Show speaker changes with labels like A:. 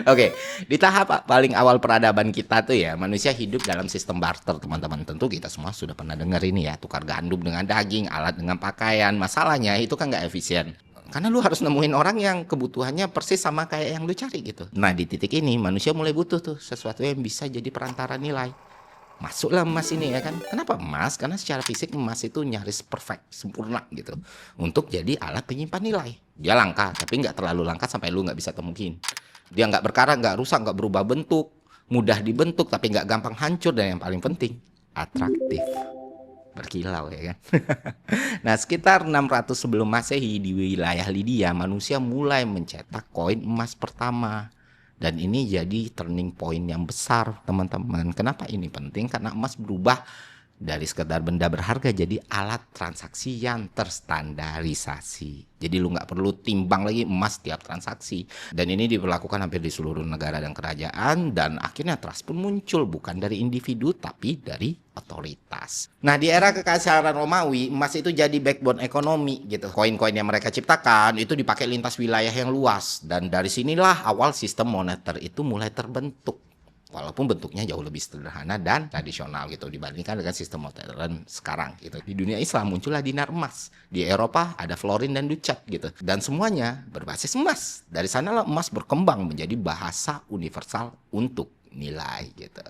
A: Oke, di tahap paling awal peradaban kita tuh ya, manusia hidup dalam sistem barter, teman-teman. Tentu kita semua sudah pernah dengar ini ya, tukar gandum dengan daging, alat dengan pakaian. Masalahnya itu kan nggak efisien. Karena lu harus nemuin orang yang kebutuhannya persis sama kayak yang lu cari gitu. Nah, di titik ini manusia mulai butuh tuh sesuatu yang bisa jadi perantara nilai. Masuklah emas ini ya kan. Kenapa emas? Karena secara fisik emas itu nyaris perfect, sempurna gitu. Untuk jadi alat penyimpan nilai. Dia langka, tapi nggak terlalu langka sampai lu nggak bisa temuin. Dia nggak berkarat, nggak rusak, nggak berubah bentuk. Mudah dibentuk, tapi nggak gampang hancur. Dan yang paling penting, atraktif. Berkilau ya kan. Nah, sekitar 600 sebelum Masehi di wilayah Lydia, manusia mulai mencetak koin emas pertama. Dan ini jadi turning point yang besar, teman-teman. Kenapa ini penting? Karena emas berubah dari sekedar benda berharga jadi alat transaksi yang terstandarisasi. Jadi lu nggak perlu timbang lagi emas tiap transaksi. Dan ini diberlakukan hampir di seluruh negara dan kerajaan. Dan akhirnya trust pun muncul bukan dari individu tapi dari otoritas. Nah, di era kekaisaran Romawi, emas itu jadi backbone ekonomi gitu. Koin-koin yang mereka ciptakan itu dipakai lintas wilayah yang luas. Dan dari sinilah awal sistem moneter itu mulai terbentuk. Walaupun bentuknya jauh lebih sederhana dan tradisional gitu dibandingkan dengan sistem modern sekarang gitu. Di dunia Islam muncullah dinar emas. Di Eropa ada florin dan ducat gitu. Dan semuanya berbasis emas. Dari sanalah emas berkembang menjadi bahasa universal untuk nilai gitu.